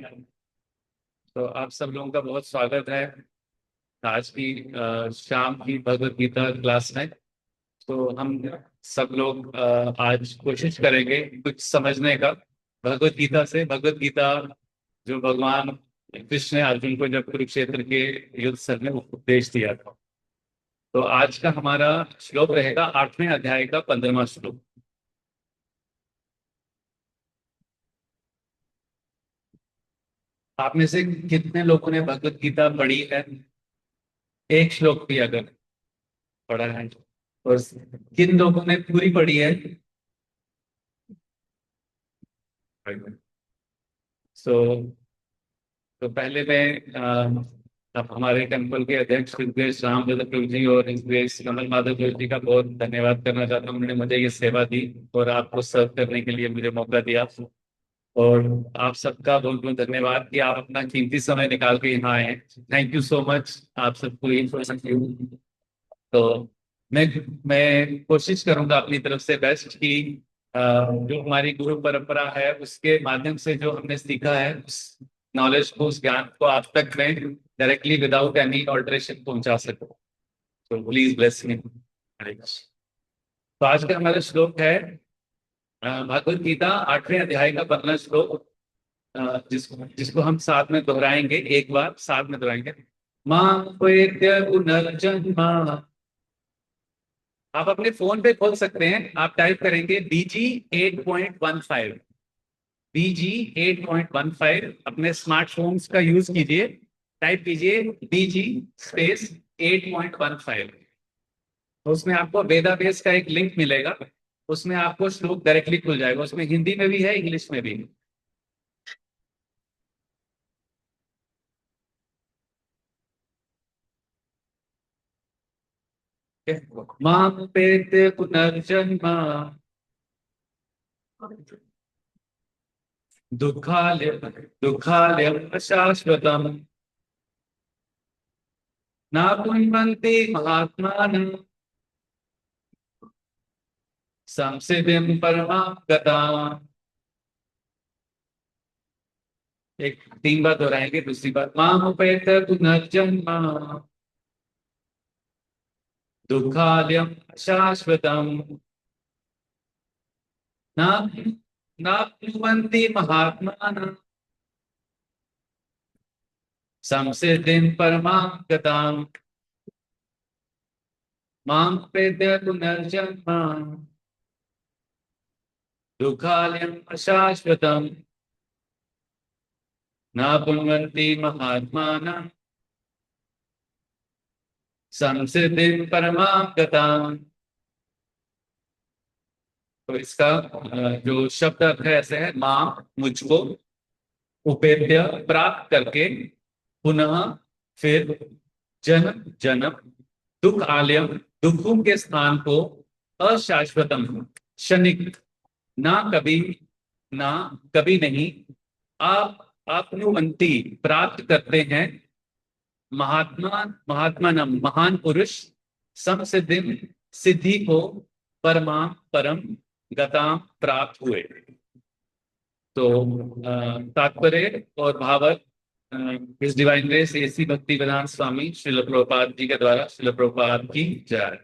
तो आप सब लोगों का बहुत स्वागत है आज की शाम की भगवत गीता क्लास में। तो हम सब लोग आज कोशिश करेंगे कुछ समझने का भगवत गीता से। भगवत गीता जो भगवान कृष्ण ने अर्जुन को जब कुरुक्षेत्र के युद्ध स्थल में उपदेश दिया था। तो आज का हमारा श्लोक रहेगा 8वें अध्याय का 15वां श्लोक। आप में से कितने लोगों ने भगवत गीता पढ़ी है? एक श्लोक भी अगर पढ़ा है। और किन लोगों ने पूरी पढ़ी है? सो तो पहले मैं अब हमारे टेम्पल के अध्यक्ष हृदयेश रामचंद्र प्रभु जी और हृदयेश कमल माधव प्रभु जी का बहुत धन्यवाद करना चाहता हूँ। उन्होंने मुझे ये सेवा दी और आपको सर्व करने के लिए मुझे मौका दिया। और आप सबका बहुत बहुत धन्यवाद कि आप अपना कीमती समय निकाल के यहाँ आए हैं। थैंक यू सो मच आप सबको ये। तो मैं मैं कोशिश करूंगा अपनी तरफ से बेस्ट कि जो हमारी गुरु परंपरा है उसके माध्यम से जो हमने सीखा है उस नॉलेज को, उस ज्ञान को आप तक मैं डायरेक्टली विदाउट एनी ऑल्टरेशन पहुंचा सकूं। तो प्लीज ब्लेस मी। तो आज का हमारा श्लोक है भगवत गीता 8वें अध्याय का 15 श्लोक। जिसको जिसको हम साथ में दोहराएंगे, एक बार साथ में दोहराएंगे। मां पुनर्जन्म। आप अपने फोन पे खोल सकते हैं, आप टाइप करेंगे BG 8.15। BG 8.15 अपने स्मार्टफोन्स का यूज कीजिए। टाइप कीजिए BG स्पेस 8.15। तो उसमें आपको वेदाबेस का एक लिंक मिलेगा। उसमें आपको श्लोक डायरेक्टली खुल जाएगा। उसमें हिंदी में भी है, इंग्लिश में भी है। मां पेत पुनर्जन्म दुखालय दुखालयम शाश्वतम न कुर्वन्ति महात्मानं संसिद्धिं परमां गताम्। एक 3 बार दोहराएंगे, दूसरी बार मामुपेत पुनर्जन्म दुःखालयं शाश्वतम् न न कुर्वन्ति महात्मानः संसिद्धिं परमां गताम्। मामुपेत पुनर्जन्म दुःखालयं शाश्वतम् न कुर्वन्ति महात्मानः संसिद्धिं परमां गताम्। तो इसका जो शब्द अर्थ है ऐसे है। मां मुझको, उपेत्य प्राप्त करके, पुनः फिर, जन्म जन्म, दुख आलयम दुखों के स्थान को, अशाश्वतम क्षणिक, ना कभी, ना कभी नहीं, आप आपनुवंती प्राप्त करते हैं, महात्मा महात्मानम महान पुरुष, समसिद्धि सिद्धि को, परमा परम गताम प्राप्त हुए। तो तात्पर्य और भावार्थ इस डिवाइन ग्रेस एसी भक्ति वेदांत स्वामी श्रील प्रभुपाद जी के द्वारा श्रील प्रभुपाद की जय।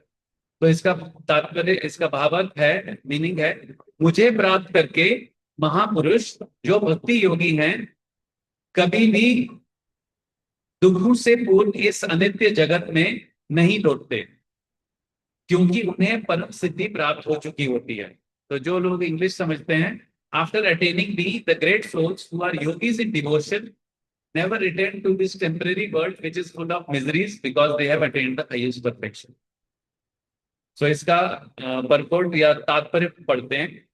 तो इसका तात्पर्य, इसका भावार्थ है, मीनिंग है, मुझे प्राप्त करके महापुरुष जो भक्ति योगी हैं कभी भी दुखों से पूर्ण इस अनित्य जगत में नहीं लौटते, क्योंकि उन्हें परम सिद्धि प्राप्त हो चुकी होती है। तो जो लोग इंग्लिश समझते हैं, after attaining the the great souls who are yogis in devotion never return to this temporary world which is full of miseries because they have attained the highest perfection. So इसका परपोर्ट या तात्पर्य पढ़ते हैं।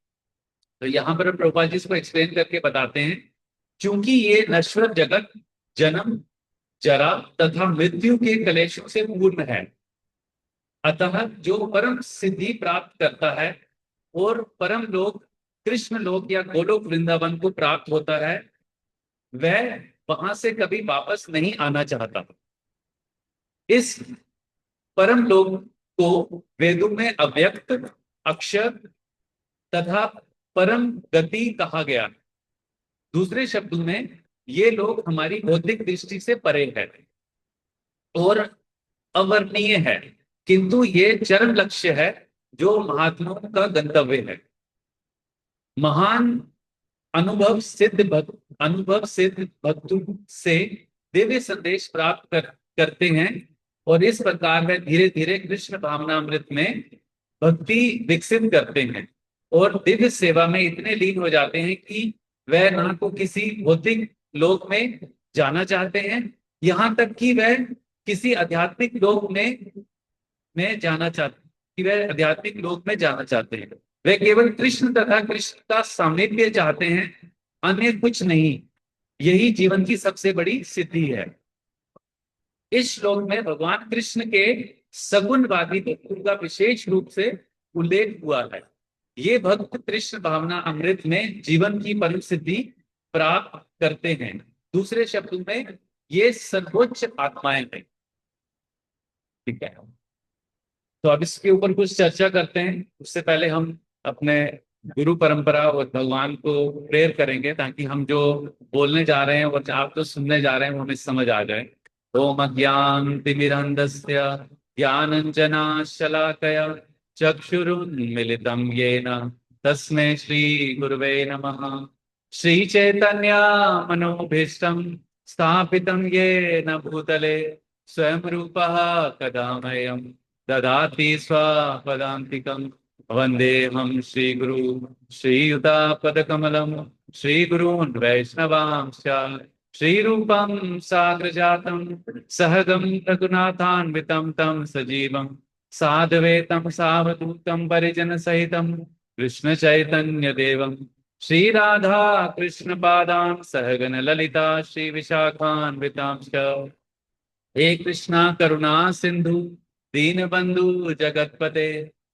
तो यहाँ पर प्रभुपाद जी इसको एक्सप्लेन करके बताते हैं, क्योंकि ये नश्वर जगत जन्म, जरा तथा मृत्यु के कलेशों से पूर्ण है, अतः जो परम सिद्धि प्राप्त करता है और परम लोक कृष्ण लोक या गोलोक वृंदावन को प्राप्त होता है, वह वहां से कभी वापस नहीं आना चाहता। इस परम लोक को वेदों में अव्यक्त, अक्षर तथा परम गति कहा गया। दूसरे शब्दों में ये लोग हमारी बौद्धिक दृष्टि से परे है और अवर्णनीय है, किंतु ये चरम लक्ष्य है जो महात्माओं का गंतव्य है। महान अनुभव सिद्ध भक्तों से दिव्य संदेश प्राप्त करते हैं, और इस प्रकार वे धीरे धीरे कृष्ण भावनामृत में भक्ति विकसित करते हैं और दिव्य सेवा में इतने लीन हो जाते हैं कि वह ना तो किसी भौतिक लोक में जाना चाहते हैं, यहाँ तक कि वह किसी आध्यात्मिक लोक में जाना चाहते कि वह आध्यात्मिक लोक में जाना चाहते हैं। वे केवल कृष्ण तथा कृष्ण का सामीप्य चाहते हैं, अन्य कुछ नहीं। यही जीवन की सबसे बड़ी सिद्धि है। इस श्लोक में भगवान कृष्ण के सगुणवादी भक्तों का विशेष रूप से उल्लेख हुआ है। ये भक्त कृष्ण भावना अमृत में जीवन की परम सिद्धि प्राप्त करते हैं। दूसरे शब्दों में ये सर्वोच्च आत्माएं हैं। ठीक है, तो अब इसके ऊपर कुछ चर्चा करते हैं। उससे पहले हम अपने गुरु परंपरा और भगवान को प्रेयर करेंगे, ताकि हम जो बोलने जा रहे हैं और आप जो सुनने जा रहे हैं वो हमें समझ आ जाए। ओम अज्ञान तिमिरंधस्य ज्ञानंजना शलाकया चक्षुरुन्मिलितं येन तस्मै श्री गुरुवे नमः। श्री चैतन्य मनोभीष्टं स्थापितं येन भूतले स्वयं रूपः कदा मह्यं ददाति स्वपदान्तिकं। वन्देऽहं श्रीगुरु श्रीयुतापदकमलं श्रीगुरून् वैष्णवांश्च श्रीरूपं साग्रजातं सहगं रघुनाथान्वितं तं सजीवं साद्वैतं सावधूतं परिजनसहितं कृष्णचैतन्यदेवं श्रीराधा कृष्णपादान् सहगन ललिता श्रीविशाखान्वितांश्च। हे कृष्णा करुणा सिंधु दीनबंधु जगतपते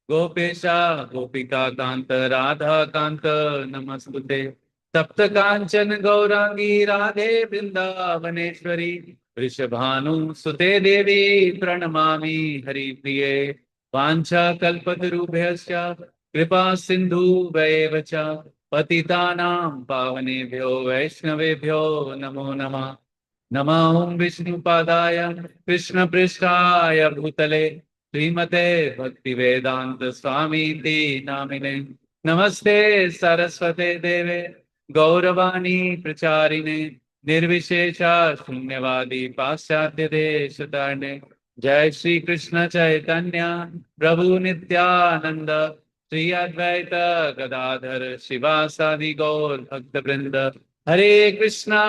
गोपेशा गोपिका कांत राधा कांत नमस्तुते। तप्त कांचन गौरांगी राधे वृंदावनेश्वरी वृषभानु सुते देवी प्रणमामि हरिप्रिये। वाञ्छा कल्पतरुभ्यश्च कृपा सिंधु वैव च पतितानां पावनेभ्यो वैष्णवेभ्यो नमो नमः। नमः ओं विष्णुपादाय कृष्णपृष्ठाय भूतले श्रीमते भक्तिवेदांत स्वामीति नामिने। नमस्ते सरस्वते देवे गौरवाणी प्रचारिणे निर्विशेषा शून्यवादी पाश्चात्य देशतारिणे। जय श्री कृष्ण चैतन्य प्रभु नित्यानंद श्री अद्वैत गदाधर शिवासादि गौर भक्त वृंद। हरे कृष्णा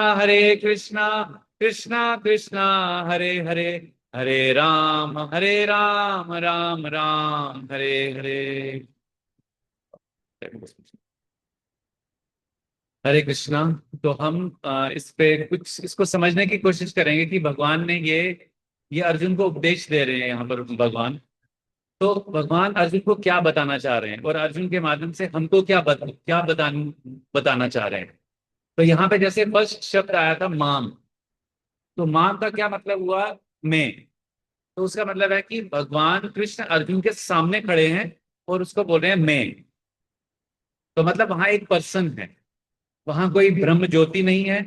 कृष्णा कृष्णा हरे हरे, हरे राम राम राम हरे हरे। हरे कृष्णा। तो हम इस पे कुछ इसको समझने की कोशिश करेंगे कि भगवान ने ये अर्जुन को उपदेश दे रहे हैं यहाँ पर भगवान। तो भगवान अर्जुन को क्या बताना चाह रहे हैं और अर्जुन के माध्यम से हमको क्या बताना चाह रहे हैं। तो यहाँ पे जैसे फर्स्ट शब्द आया था माम, तो माम का क्या मतलब हुआ, मैं। तो उसका मतलब है कि भगवान कृष्ण अर्जुन के सामने खड़े हैं और उसको बोल रहे हैं मैं। तो मतलब वहां एक पर्सन है, वहां कोई ब्रह्म ज्योति नहीं है,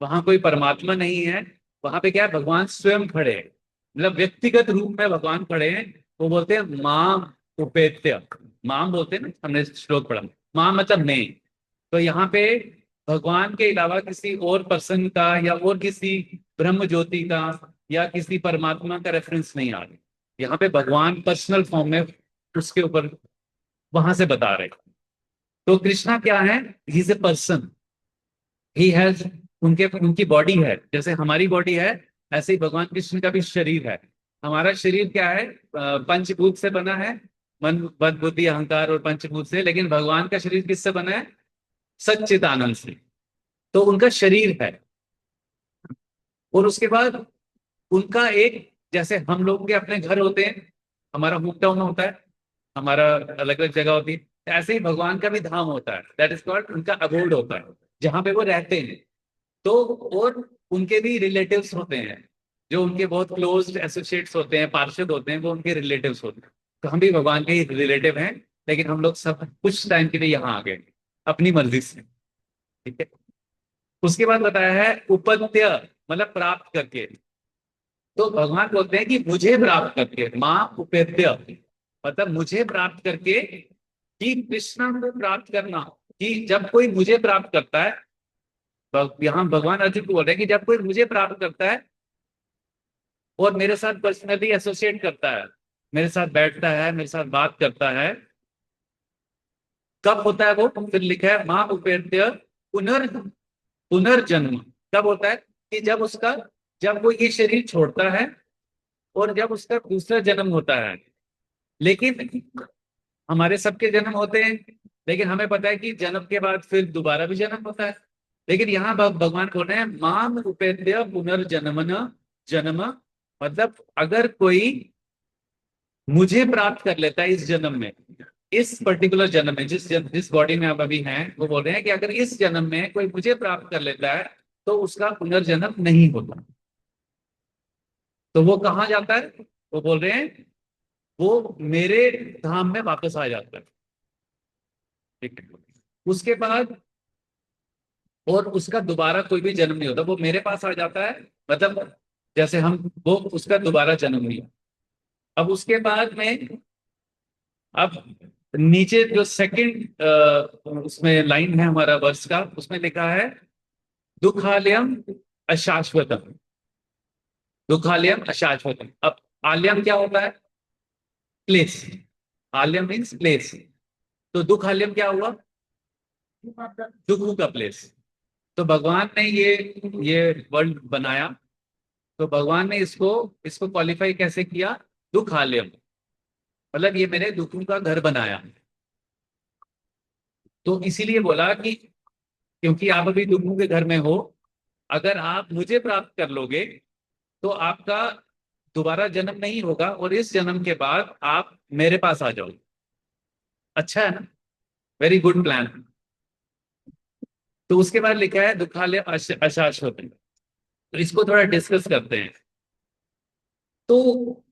वहां कोई परमात्मा नहीं है। वहां पे क्या है, भगवान स्वयं खड़े हैं, मतलब व्यक्तिगत रूप में भगवान खड़े हैं। वो बोलते हैं माम उपेत्य। माम बोलते हैं ना, हमने श्लोक पढ़ा, माम मतलब मैं। तो यहाँ पे भगवान के अलावा किसी और पर्सन का या और किसी ब्रह्म ज्योति का या किसी परमात्मा का रेफरेंस नहीं आ रहा। यहाँ पे भगवान पर्सनल फॉर्म में उसके ऊपर वहां से बता रहे। तो कृष्णा क्या है, he is a person, he has, उनकी बॉडी है जैसे हमारी बॉडी है, ऐसे ही भगवान कृष्ण का भी शरीर है। हमारा शरीर क्या है, पंचभूत से बना है, मन बद बुद्धि अहंकार और पंचभूत से। लेकिन भगवान का शरीर किससे बना है, सच्चिदानंद से। तो उनका शरीर है। और उसके बाद उनका एक, जैसे हम लोगों के अपने घर होते हैं, हमारा होम टाउन होता है, हमारा अलग अलग जगह होती है, ऐसे ही भगवान का भी धाम होता है, दैट इज कॉल्ड, उनका अबोर्ड होता है जहां पे वो रहते हैं। तो और उनके भी रिलेटिव्स होते हैं, जो उनके बहुत क्लोज एसोसिएट्स होते हैं, पार्षद होते हैं, वो उनके रिलेटिव्स होते हैं। तो हम भी भगवान के ही रिलेटिव हैं, लेकिन हम लोग सब कुछ टाइम के लिए यहाँ आ गए अपनी मर्जी से। ठीक है। उसके बाद बताया है उपत्य, मतलब प्राप्त करके। तो भगवान बोलते हैं कि मुझे प्राप्त करके, माँ उपेत्य, मतलब मुझे प्राप्त करके, कि कृष्ण को प्राप्त करना, कि जब कोई मुझे प्राप्त करता है, यहाँ भगवान अर्जुन को बोल रहे हैं कि जब कोई मुझे प्राप्त करता है और मेरे साथ पर्सनली एसोसिएट करता है, मेरे साथ बैठता है, मेरे साथ बात करता है, कब होता है वो? फिर लिखा है माँ उपेत्य पुनर्जन्म। कब होता है? कि जब वो ये शरीर छोड़ता है और जब उसका दूसरा जन्म होता है। लेकिन हमारे सबके जन्म होते हैं, लेकिन हमें पता है कि जन्म के बाद फिर दोबारा भी जन्म होता है। लेकिन यहाँ भगवान बोल रहे हैं माम उपेत्य पुनर्जन्मन जन्म, मतलब अगर कोई मुझे प्राप्त कर लेता है इस जन्म में, इस पर्टिकुलर जन्म में, जिस बॉडी में आप अभी हैं, वो बोल रहे हैं कि अगर इस जन्म में कोई मुझे प्राप्त कर लेता है तो उसका पुनर्जन्म नहीं होता। तो वो कहाँ जाता है? वो बोल रहे हैं वो मेरे धाम में वापस आ जाता है। ठीक है। उसके बाद और उसका दोबारा कोई भी जन्म नहीं होता, वो मेरे पास आ जाता है, मतलब जैसे हम, वो उसका दोबारा जन्म नहीं। अब उसके बाद में, अब नीचे जो सेकंड उसमें लाइन है हमारा वर्ष का, उसमें लिखा है दुखालयम अशाश्वतम। दुखालयम अशाश्वतम। अब आलयम क्या होता है? प्लेस। आलयम मीन्स प्लेस। तो दुखालयम क्या हुआ? दुखों का प्लेस। तो भगवान ने ये वर्ल्ड बनाया, तो भगवान ने इसको इसको क्वालिफाई कैसे किया? दुखालयम, मतलब ये मेरे दुखों का घर बनाया। तो इसीलिए बोला कि क्योंकि आप अभी दुखों के घर में हो, अगर आप मुझे प्राप्त कर लोगे तो आपका दोबारा जन्म नहीं होगा, और इस जन्म के बाद आप मेरे पास आ जाओगे। अच्छा है ना? Very good plan. तो उसके बाद लिखा है दुखालय अशाश्वत। तो इसको थोड़ा डिस्कस करते हैं। तो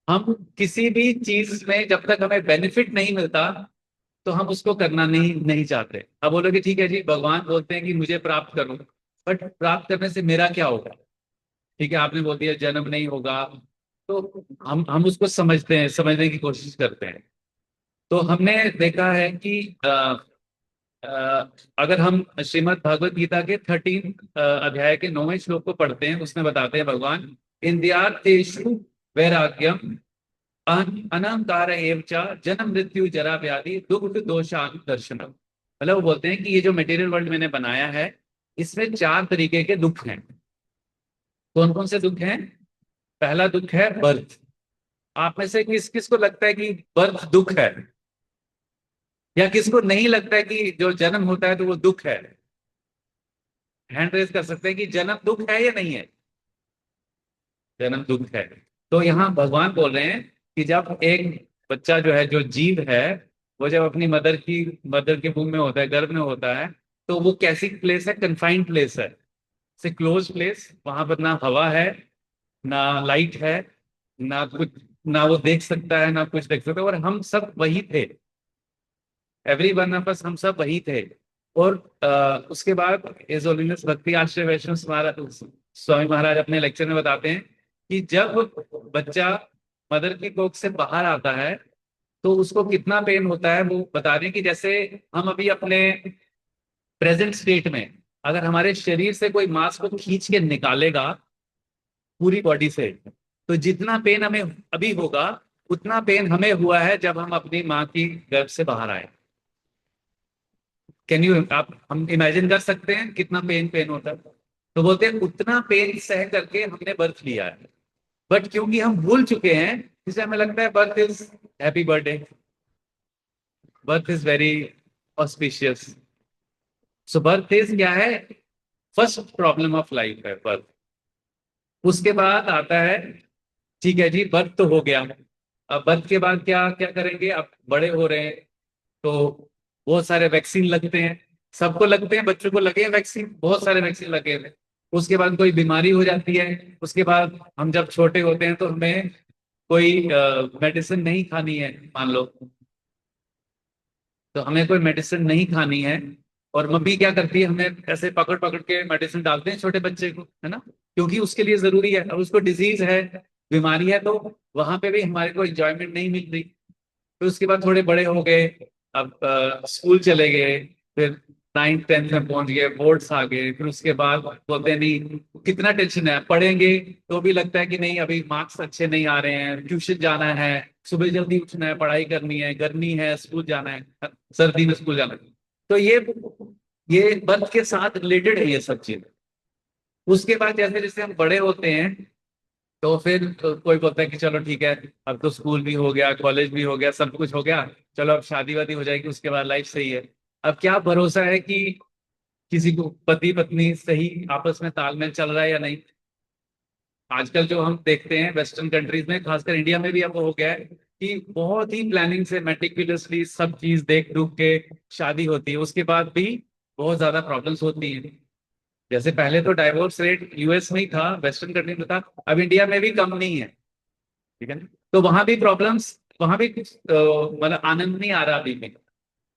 हम किसी भी चीज में जब तक हमें बेनिफिट नहीं मिलता तो हम उसको करना नहीं नहीं चाहते। अब बोलोगे ठीक है जी, भगवान बोलते हैं कि मुझे प्राप्त करो, बट प्राप्त करने से मेरा क्या होगा? ठीक है, आपने बोल दिया जन्म नहीं होगा, तो हम उसको समझते हैं, समझने की कोशिश करते हैं। तो हमने देखा है कि अगर हम श्रीमद् भगवत गीता के 13 अध्याय के 9वें श्लोक को पढ़ते हैं, उसमें बताते हैं भगवान इंद्रियार्थेषु वैराग्यम अनंकार एव च जन्म मृत्यु जरा व्याधि दुख दोषान दर्शनम। मतलब वो बोलते हैं कि ये जो मटेरियल वर्ल्ड मैंने बनाया है, इसमें 4 तरीके के दुख हैं। कौन कौन से दुख हैं? पहला दुख है बर्थ। आप में से किस किस को लगता है कि बर्थ दुख है? या किसको नहीं लगता है कि जो जन्म होता है तो वो दुख है? हैंड रेज कर सकते हैं कि जन्म दुख है या नहीं है? जन्म दुख है। तो यहाँ भगवान बोल रहे हैं कि जब एक बच्चा जो है, जो जीव है, वो जब अपनी मदर के वूम में होता है, गर्भ में होता है, तो वो कैसी प्लेस है? कन्फाइंड प्लेस है, से क्लोज प्लेस। वहां पर ना हवा है, ना लाइट है, ना कुछ, ना वो देख सकता है, ना कुछ देख सकता है, और हम सब वही थे। एवरी वन ऑफ अस, हम सब वही थे। और उसके बाद इस होलिनेस भक्ति आश्रय वैष्णव स्वामी महाराज अपने लेक्चर में बताते हैं कि जब बच्चा मदर की कोख से बाहर आता है तो उसको कितना पेन होता है, वो बता रहे हैं कि जैसे हम अभी अपने प्रेजेंट स्टेट में, अगर हमारे शरीर से कोई मांस को खींच के निकालेगा पूरी बॉडी से, तो जितना पेन हमें अभी होगा, उतना पेन हमें हुआ है जब हम अपनी माँ की गर्भ से बाहर आए। कैन यू, आप, हम इमेजिन कर सकते हैं कितना पेन होता है? तो बोलते हैं उतना पेन सह करके हमने बर्थ लिया है। बट क्योंकि हम भूल चुके हैं, इसलिए हमें लगता है birth is happy birthday, birth is very auspicious. So birth is क्या है? फर्स्ट प्रॉब्लम ऑफ लाइफ है बर्थ। उसके बाद आता है, ठीक है जी, बर्थ तो हो गया, अब बर्थ के बाद क्या क्या करेंगे? अब बड़े हो रहे हैं तो बहुत सारे वैक्सीन लगते हैं। सबको लगते हैं, बच्चों को लगे हैं वैक्सीन, बहुत सारे वैक्सीन लगे हैं। उसके बाद कोई बीमारी हो जाती है, उसके बाद हम जब छोटे होते हैं तो हमें कोई मेडिसिन नहीं खानी है, मान लो, तो हमें कोई मेडिसिन नहीं खानी है, और मम्मी क्या करती है, हमें ऐसे पकड़ पकड़ के मेडिसिन डालते हैं छोटे बच्चे को, है ना, क्योंकि उसके लिए जरूरी है। अब उसको डिजीज है, बीमारी है, तो वहां पे भी हमारे को एंजॉयमेंट नहीं मिल रही। फिर उसके बाद थोड़े बड़े हो गए, अब स्कूल चले गए, फिर 9th 10th में पहुंच गए, बोर्ड्स आ गए, फिर उसके बाद बोलते हैं नहीं कितना टेंशन है, पढ़ेंगे तो भी लगता है कि नहीं अभी मार्क्स अच्छे नहीं आ रहे हैं, ट्यूशन जाना है, सुबह जल्दी उठना है, पढ़ाई करनी है, गर्मी है स्कूल जाना है, सर्दी में स्कूल जाना है। तो ये वर्क के साथ रिलेटेड है ये सब चीजें। उसके बाद जैसे जैसे हम बड़े होते हैं, तो फिर तो कोई बोलता है कि चलो ठीक है, अब तो स्कूल भी हो गया, कॉलेज भी हो गया, सब कुछ हो गया, चलो अब शादी वादी हो जाएगी, उसके बाद लाइफ सही है। अब क्या भरोसा है कि किसी को पति पत्नी सही आपस में तालमेल चल रहा है या नहीं। आजकल जो हम देखते हैं वेस्टर्न कंट्रीज में, खासकर इंडिया में भी अब हो गया है कि बहुत ही प्लानिंग से मेटिकुलसली सब चीज देख दुख के शादी होती है, उसके बाद भी बहुत ज्यादा प्रॉब्लम्स होती हैं। जैसे पहले तो डाइवोर्स रेट यूएस में ही था, वेस्टर्न कंट्री में था, अब इंडिया में भी कम नहीं है, ठीक है ना। तो वहां भी प्रॉब्लम्स, वहां भी कुछ मतलब आनंद नहीं आ रहा अभी भी।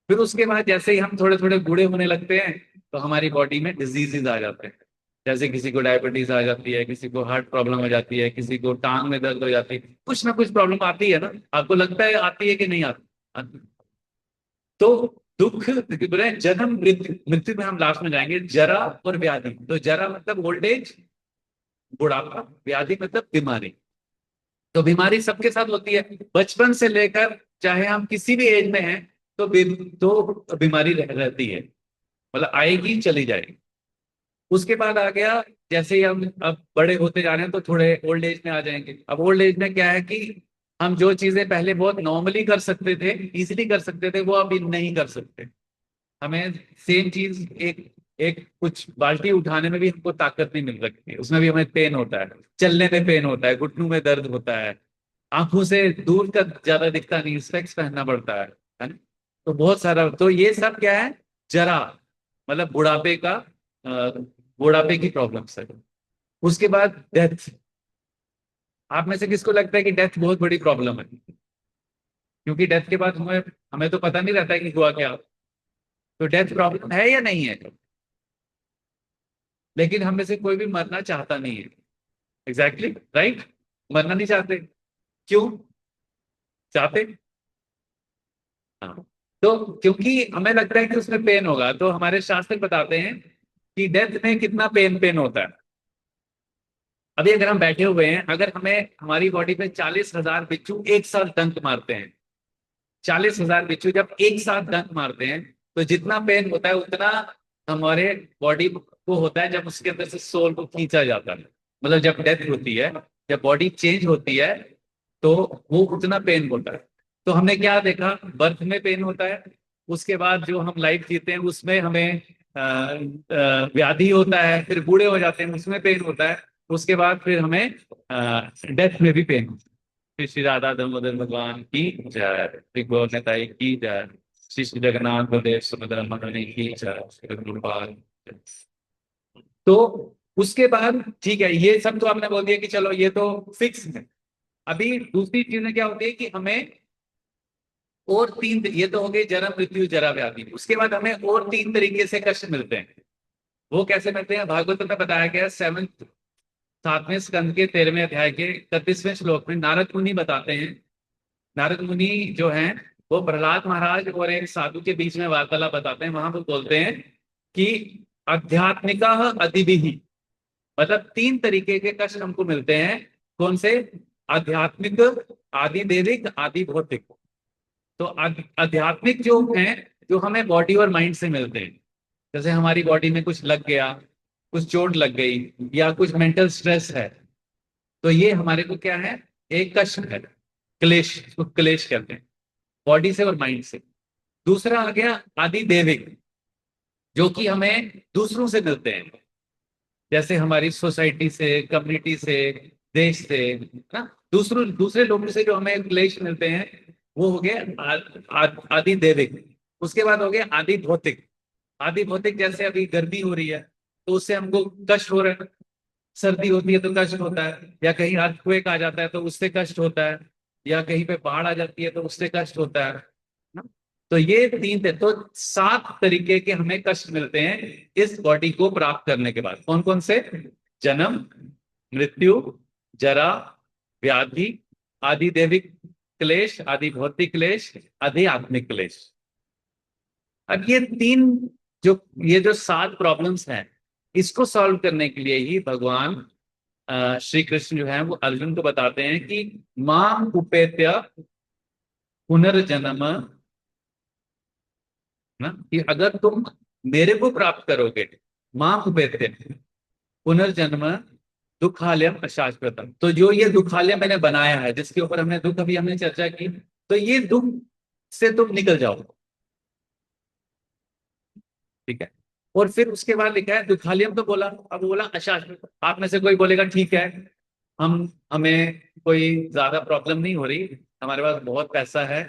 फिर उसके बाद जैसे ही हम थोड़े थोड़े बूढ़े होने लगते हैं, तो हमारी बॉडी में डिजीजेज आ जाते हैं। जैसे किसी को डायबिटीज आ जाती है, किसी को हार्ट प्रॉब्लम हो जाती है, किसी को टांग में दर्द हो जाती है, कुछ ना कुछ प्रॉब्लम आती है ना। आपको लगता है आती है कि नहीं आती? तो दुख बोले जन्म मृत्यु, मृत्यु में हम लास्ट में जाएंगे, जरा और व्याधि। तो जरा मतलब ओल्ड एज, बुढ़ापा, व्याधि मतलब बीमारी। तो बीमारी सबके साथ होती है, बचपन से लेकर चाहे हम किसी भी एज में हैं, तो बीमारी रहती है, मतलब आएगी चली जाएगी। उसके बाद आ गया, जैसे ही हम अब बड़े होते जा रहे हैं, तो थोड़े ओल्ड एज में आ जाएंगे। अब ओल्ड एज में क्या है कि हम जो चीजें पहले बहुत नॉर्मली कर सकते थे, इजीली कर सकते थे, वो अभी नहीं कर सकते। हमें सेम चीज, एक एक कुछ बाल्टी उठाने में भी हमको ताकत नहीं मिल सकती, उसमें भी हमें पेन होता है, चलने में पेन होता है, घुटनों में दर्द होता है, आंखों से दूर का ज्यादा दिखता नहीं, स्पेक्स पहनना पड़ता है ना। तो बहुत सारा, तो ये सब क्या है, जरा मतलब बुढ़ापे का, बुढ़ापे की प्रॉब्लम्स है। उसके बाद डेथ। आप में से किसको लगता है कि डेथ बहुत बड़ी प्रॉब्लम है? क्योंकि डेथ के बाद हमें हमें तो पता नहीं रहता है कि हुआ क्या। तो डेथ प्रॉब्लम है या नहीं है? लेकिन हम में से कोई भी मरना चाहता नहीं है। एग्जैक्टली राइट, मरना नहीं चाहते। क्यों चाहते? हाँ, तो क्योंकि हमें लगता है कि उसमें पेन होगा। तो हमारे शास्त्र बताते हैं कि डेथ में कितना पेन पेन होता है। अभी अगर हम बैठे हुए हैं, अगर हमें हमारी बॉडी पे 40,000 बिच्छू एक साथ डंक मारते हैं, 40,000 बिच्छू जब एक साथ डंक मारते हैं, तो जितना पेन होता है उतना हमारे बॉडी को होता है जब उसके अंदर से सोल को खींचा जाता है। मतलब जब डेथ होती है, जब बॉडी चेंज होती है, तो वो उतना पेन होता है। तो हमने क्या देखा, बर्थ में पेन होता है, उसके बाद जो हम लाइफ जीते हैं उसमें हमें व्याधि होता है, फिर बूढ़े हो जाते हैं उसमें पेन होता है, उसके बाद फिर हमें डेथ में भी पेन होता है। श्री श्री राधा दामोदर भगवान की जय, श्री गौरताई की जय, श्री श्री जगन्नाथ बलदेव सुभद्रा महारानी की जय, श्री गुरुपाल। तो उसके बाद ठीक है, ये सब तो आपने बोल दिया कि चलो ये तो फिक्स है। अभी दूसरी चीजें क्या होती है कि हमें और तीन, ये तो हो गई जन्म मृत्यु जरा व्याधि, उसके बाद हमें और तीन तरीके से कष्ट मिलते हैं। वो कैसे मिलते हैं? भागवत में बताया गया, 7वें स्कंद के 13वें अध्याय के 31वें श्लोक में नारद मुनि बताते हैं। नारद मुनि जो हैं, वो प्रहलाद महाराज और एक साधु के बीच में वार्तालाप बताते हैं। वहां वो बोलते हैं कि आध्यात्मिका अधिभिहि, मतलब तीन तरीके के कष्ट हमको मिलते हैं। कौन से? आध्यात्मिक, आदि देविक, आदि भौतिक। तो आध्यात्मिक जो हैं, जो हमें बॉडी और माइंड से मिलते हैं। जैसे हमारी बॉडी में कुछ लग गया, कुछ चोट लग गई, या कुछ मेंटल स्ट्रेस है, तो ये हमारे को क्या है, एक कष्ट है, क्लेश, इसको क्लेश कहते हैं, बॉडी से और माइंड से। दूसरा आ गया आदि देविक, जो कि हमें दूसरों से मिलते हैं, जैसे हमारी सोसाइटी से, कम्युनिटी से, देश से, ना, दूसरों दूसरे लोगों से जो हमें क्लेश मिलते हैं, वो हो गया आदि देविक। उसके बाद हो गया आदि भौतिक। आदि भौतिक जैसे अभी गर्मी हो रही है, तो उससे हमको कष्ट हो रहा है, सर्दी होती है तो कष्ट होता है, या कहीं अर्थक्वेक आ जाता है तो उससे कष्ट होता है, या कहीं पे बाढ़ आ जाती है तो उससे कष्ट होता है ना। तो ये तीन थे, तो 7 तरीके के हमें कष्ट मिलते हैं इस बॉडी को प्राप्त करने के बाद। कौन कौन से? जन्म, मृत्यु, जरा, व्याधि, आदि दैविक क्लेश, आदि भौतिक क्लेश, आदि आत्मिक क्लेश। अब ये तीन, जो ये जो 7 प्रॉब्लम्स हैं, इसको सॉल्व करने के लिए ही भगवान श्री कृष्ण जो है वो अर्जुन को बताते हैं कि माम उपेत्य पुनर्जन्म, ना, कि अगर तुम मेरे को प्राप्त करोगे, माम उपेत्य पुनर्जन्म दुखालयम अशाश्वतम, तो जो ये दुखालय मैंने बनाया है, जिसके ऊपर हमने दुख अभी हमने चर्चा की, तो ये दुख से तुम निकल जाओ। ठीक है। और फिर उसके बाद लिखा है दुखालयम, तो बोला, अब बोला अशाश्वत। आप में से कोई बोलेगा ठीक है, हमें कोई ज्यादा प्रॉब्लम नहीं हो रही, हमारे पास बहुत पैसा है,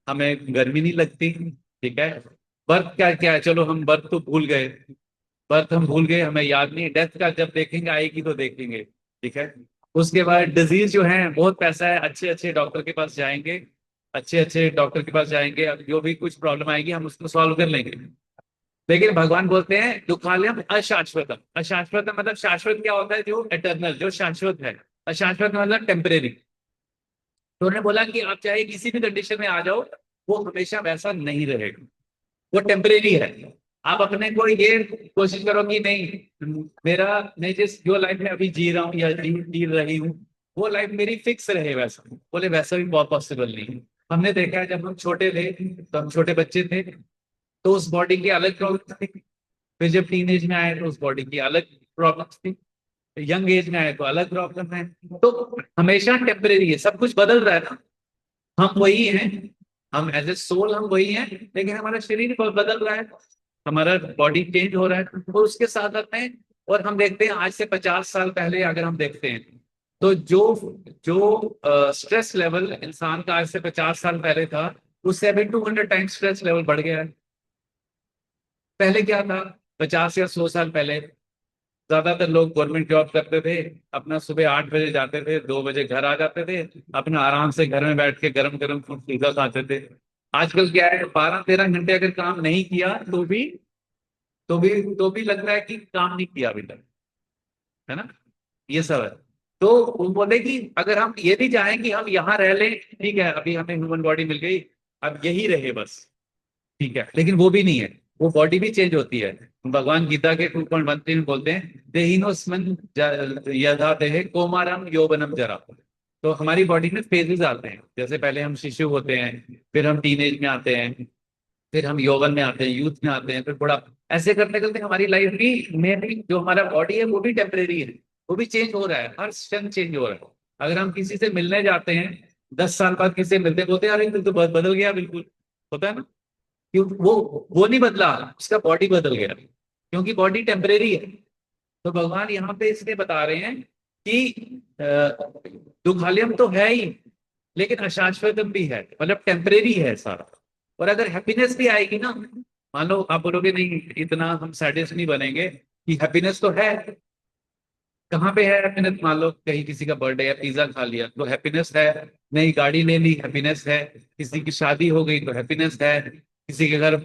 हमें गर्मी नहीं लगती, ठीक है, बर्थ क्या क्या है, चलो हम बर्थ तो भूल गए, बर्थ हम भूल गए, हमें याद नहीं, डेथ का जब देखेंगे आएगी तो देखेंगे, ठीक है। उसके बाद डिजीज जो है, बहुत पैसा है, अच्छे अच्छे डॉक्टर के पास जाएंगे, अच्छे अच्छे डॉक्टर के पास जाएंगे, अब जो भी कुछ प्रॉब्लम आएगी हम उसको सॉल्व कर लेंगे। लेकिन भगवान बोलते हैं दुखालयम अशाश्वतम। अशाश्वतम मतलब शाश्वत क्या होता है? जो एटर्नल, जो शाश्वत है। अशाश्वत मतलब टेम्परेरी। तो उन्होंने बोला कि आप चाहे किसी भी कंडीशन में आ जाओ, वो हमेशा वैसा नहीं रहेगा, वो टेम्परेरी है। आप अपने को ये कोशिश करो कि नहीं, मेरा, मैं जिस जो लाइफ में अभी जी रहा हूँ या जी रही हूँ, वो लाइफ मेरी फिक्स रहे, वैसा बोले, वैसा भी बहुत पॉसिबल नहीं है। हमने देखा है जब हम छोटे थे, तो हम छोटे बच्चे थे, तो उस बॉडी की अलग प्रॉब्लम थी, फिर जब टीन एज में आए तो उस बॉडी की अलग प्रॉब्लम थी, यंग एज में आए तो अलग प्रॉब्लम है। तो हमेशा टेम्परेरी है, सब कुछ बदल रहा है ना। हम वही हैं, हम एज ए सोल हम वही हैं, लेकिन हमारा शरीर बदल रहा है, हमारा बॉडी चेंज हो रहा है, और उसके साथ साथ में, और हम देखते हैं आज से 50 साल पहले अगर हम देखते हैं, तो जो जो स्ट्रेस लेवल इंसान का आज से 50 साल पहले था, उससे अभी 200 टाइम्स स्ट्रेस लेवल बढ़ गया है। पहले क्या था? 50 या 100 साल पहले ज्यादातर लोग गवर्नमेंट जॉब करते थे, अपना सुबह 8 बजे जाते थे, 2 बजे घर आ जाते थे, अपना आराम से घर में बैठ के गरम गरम पिज्जा खाते थे। आजकल क्या है, 12-13 घंटे अगर काम नहीं किया तो भी लग रहा है कि काम नहीं किया अभी तक, है ना, ये सब है। तो वो बोले कि अगर हम ये भी चाहें कि हम यहाँ रह लें, ठीक है, अभी हमें ह्यूमन बॉडी मिल गई, अब यही रहे बस, ठीक है, लेकिन वो भी नहीं है, वो बॉडी भी चेंज होती है। भगवान गीता के 2.13 में बोलते हैं देहिनोस्मिन यथा देहे कौमारम यौवनम जरा। तो हमारी बॉडी में फेजेस आते हैं, जैसे पहले हम शिशु होते हैं, फिर हम टीनेज में आते हैं, फिर हम यौवन में आते हैं, यूथ में आते हैं, फिर बड़ा, ऐसे करते करते हमारी लाइफ भी में भी जो हमारा बॉडी है वो भी टेम्परेरी है, वो भी चेंज हो रहा है, हर क्षण चेंज हो रहा है। अगर हम किसी से मिलने जाते हैं, 10 साल बाद किसी से मिलते हैं, बोलते हैं अरे तू तो बहुत बदल गया, बिल्कुल, होता है ना, क्यों? वो नहीं बदला, उसका बॉडी बदल गया, क्योंकि बॉडी टेम्परेरी है। तो भगवान यहाँ पे इसलिए बता रहे हैं कि दुखालयम तो है ही, लेकिन अशाश्वतम भी है, मतलब टेम्परेरी है सारा। और अगर हैप्पीनेस भी आएगी ना, मान लो आप बोलोगे नहीं, इतना हम सैडिस्ट नहीं बनेंगे, कि हैप्पीनेस तो है, कहाँ पे है हैप्पीनेस? मान लो कहीं किसी का बर्थडे है, पिज्जा खा लिया तो हैप्पीनेस है, नई गाड़ी ले ली हैप्पीनेस है, किसी की शादी हो गई तो हैप्पीनेस है, किसी के घर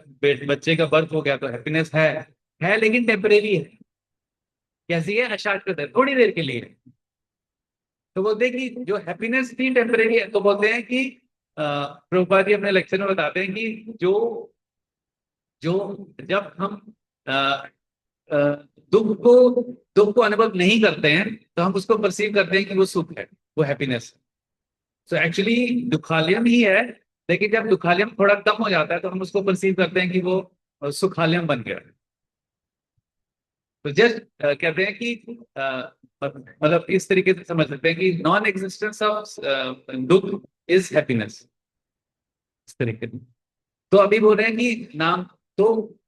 बच्चे का बर्थ हो गया तो हैप्पीनेस है, लेकिन टेम्परेरी है। कैसी है? अशाश्वत है, थोड़ी देर के लिए। तो बोलते हैं कि जो हैप्पीनेस थी टेम्परेरी है, तो बोलते हैं कि प्रभुपाद जी अपने लेक्चर में बताते हैं कि जो जो जब हम अ, अ, दुख को दुख को अनुभव नहीं करते हैं, तो हम उसको परसीव करते हैं कि वो सुख है, वो हैप्पीनेस। सो एक्चुअली दुखालयम ही है, लेकिन जब दुखालयम थोड़ा कम हो जाता है तो हम उसको परसीव करते हैं कि वो सुखालयम बन गया। तो जस्ट कहते हैं कि मतलब इस तरीके से समझ सकते हैं कि नॉन एग्जिस्टेंस ऑफ दुख इज हैप्पीनेस, इस तरीके से। तो अभी बोल रहे हैं कि नाम, तो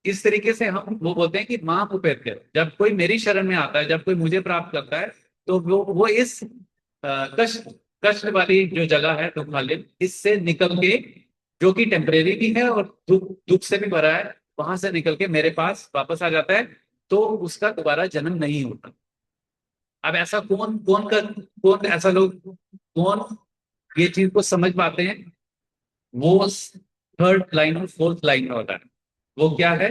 इस तरीके से हम वो बोलते हैं कि माँ उपेत्य, जब कोई मेरी शरण में आता है, जब कोई मुझे प्राप्त करता है, तो वो इस कष्ट कष्ट वाली जो जगह है दुखालय, इससे निकल के, जो कि टेम्परेरी भी है और दुख दुख से भी भरा है, वहां से निकल के मेरे पास वापस आ जाता है, तो उसका दोबारा जन्म नहीं होता। अब ऐसा कौन ऐसा लोग, कौन ये चीज को समझ पाते हैं? वो थर्ड लाइन और फोर्थ लाइन में होता है। वो क्या है?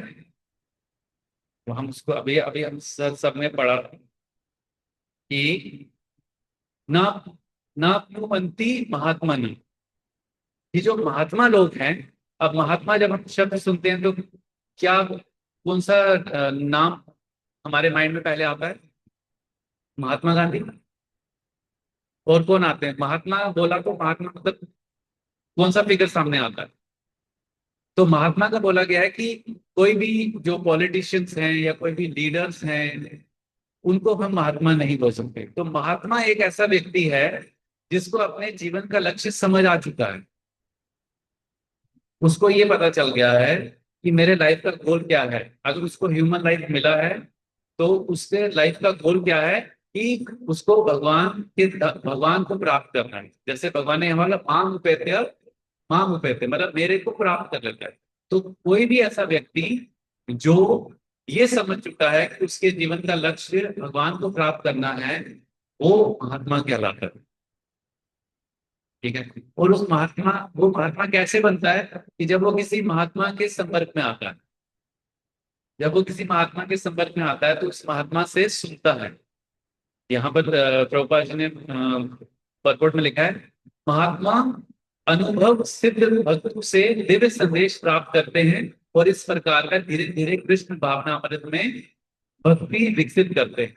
वो हम उसको अभी अभी हम सर सब में पढ़ा था कि ना ना प्नुवन्ति महात्मनि। ये जो महात्मा लोग हैं, अब महात्मा जब हम शब्द सुनते हैं तो क्या कौन सा नाम हमारे माइंड में पहले आता है? महात्मा गांधी। और कौन आते हैं? महात्मा बोला तो महात्मा मतलब कौन सा फिगर सामने आता है? तो महात्मा का बोला गया है कि कोई भी जो पॉलिटिशियंस हैं या कोई भी लीडर्स हैं, उनको हम महात्मा नहीं बोल सकते। तो महात्मा एक ऐसा व्यक्ति है जिसको अपने जीवन का लक्ष्य समझ आ चुका है। उसको ये पता चल गया है कि मेरे लाइफ का गोल क्या है। अगर उसको ह्यूमन लाइफ मिला है तो उसके लाइफ का गोल क्या है कि उसको भगवान को प्राप्त करना है। जैसे भगवान ने हमारा माम उपैत्य मतलब मेरे को प्राप्त कर लेता है। तो कोई भी ऐसा व्यक्ति जो ये समझ चुका है कि उसके जीवन का लक्ष्य भगवान को प्राप्त करना है, वो महात्मा कहलाता है। ठीक है। और वो महात्मा कैसे बनता है कि जब वो किसी महात्मा के संपर्क में आता है। जब वो किसी महात्मा के संपर्क में आता है तो उस महात्मा से सुनता है। यहाँ पर प्रभुपाद जी ने परपोर्ट में लिखा है, महात्मा अनुभव सिद्ध भक्तों से दिव्य संदेश प्राप्त करते हैं और इस प्रकार का धीरे धीरे कृष्ण भावना अमृत में भक्ति विकसित करते हैं।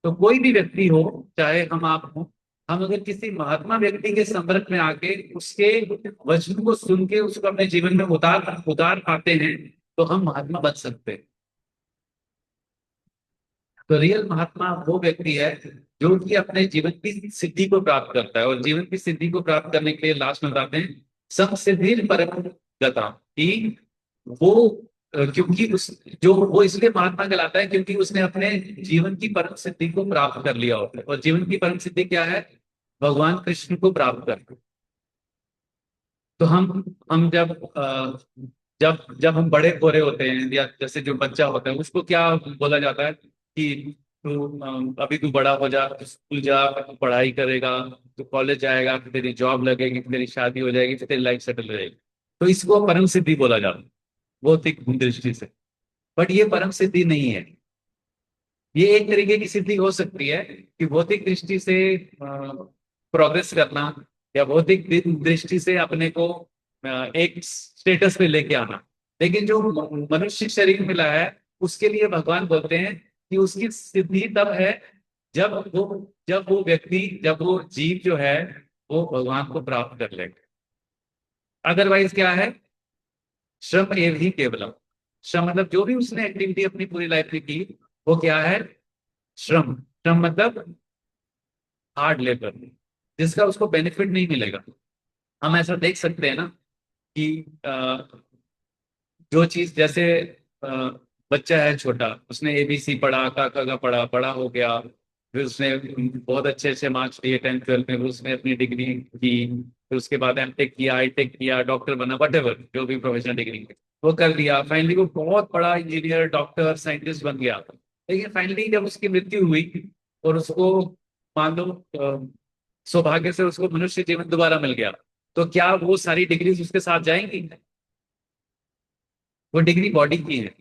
तो कोई भी व्यक्ति हो, चाहे हम आप हो, हम अगर किसी महात्मा व्यक्ति के संपर्क में आके उसके वचन को सुन के उसको अपने जीवन में उतार उतार पाते हैं तो हम महात्मा बन सकते हैं। तो रियल महात्मा वो व्यक्ति है जो कि अपने जीवन की सिद्धि को प्राप्त करता है। और जीवन की सिद्धि को प्राप्त करने के लिए लास्ट में बताते हैं सम सिद्धि परम गता कि वो क्योंकि उस जो वो इसलिए महात्मा कहलाता है क्योंकि उसने अपने जीवन की परम सिद्धि को प्राप्त कर लिया होता है। और जीवन की परम सिद्धि क्या है? भगवान कृष्ण को प्राप्त करना। तो हम जब हम बड़े हो रहे होते हैं या जैसे जो बच्चा होता है उसको क्या बोला जाता है कि तू अभी तू बड़ा हो जा, तू स्कूल जा, फिर तू पढ़ाई करेगा, तू कॉलेज जाएगा, फिर तेरी जॉब लगेगी, फिर तेरी शादी हो जाएगी, फिर तेरी लाइफ सेटल हो जाएगी। तो इसको परम सिद्धि बोला जाता है भौतिक दृष्टि से। बट ये परम सिद्धि नहीं है। ये एक तरीके की सिद्धि हो सकती है कि भौतिक दृष्टि से प्रोग्रेस करना या भौतिक दृष्टि से अपने को एक स्टेटस पे लेके आना। लेकिन जो मनुष्य शरीर मिला है उसके लिए भगवान बोलते हैं कि उसकी सिद्धि तब है जब जब वो जीव जो है वो भगवान को प्राप्त कर लेगा। अदरवाइज क्या है? श्रम एव ही केवलम। श्रम मतलब जो भी उसने एक्टिविटी अपनी पूरी लाइफ में की वो क्या है? श्रम। श्रम मतलब हार्ड लेबर, जिसका उसको बेनिफिट नहीं मिलेगा। हम ऐसा देख सकते हैं ना कि जो चीज जैसे अ, बच्चा है छोटा, उसने एबीसी पढ़ा, का का पढ़ा, बड़ा हो गया, फिर उसने बहुत अच्छे अच्छे मार्क्स लिए 10th 12th में, फिर उसने अपनी डिग्री की, फिर उसके बाद एमटेक किया, आईटेक किया, डॉक्टर बना, वटेवर जो भी प्रोफेशनल डिग्री वो कर लिया। फाइनली वो बहुत बड़ा इंजीनियर, डॉक्टर, साइंटिस्ट बन गया। लेकिन फाइनली जब उसकी मृत्यु हुई और उसको मान लो सौभाग्य से उसको मनुष्य जीवन दोबारा मिल गया, तो क्या वो सारी डिग्रीज उसके साथ जाएंगी? वो डिग्री बॉडी की है।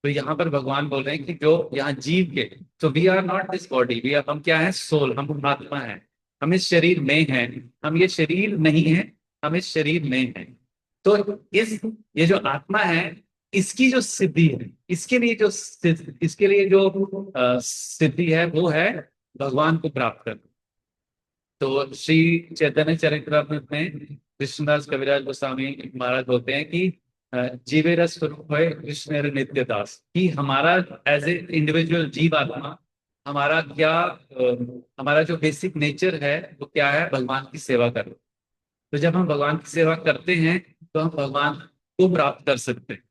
तो यहाँ पर भगवान बोल रहे हैं कि जो यहाँ जीव के, तो we are not this body, we are, हम क्या है? सोल, हम आत्मा है। हम इस शरीर में हैं। हम ये शरीर नहीं है, हम इस शरीर में हैं। तो इस ये जो आत्मा है इसकी जो सिद्धि है, इसके लिए जो सिद्धि है वो है भगवान को प्राप्त करना। तो श्री चैतन्य चरित्रामृत में कृष्णदास कविराज गोस्वामी महाराज बोलते हैं कि जीवे रस स्वरूप है कृष्ण नित्य दास। कि हमारा एज ए इंडिविजुअल जीव आत्मा, हमारा जो बेसिक नेचर है वो क्या है? भगवान की सेवा करना। तो जब हम भगवान की सेवा करते हैं तो हम भगवान को प्राप्त कर सकते हैं।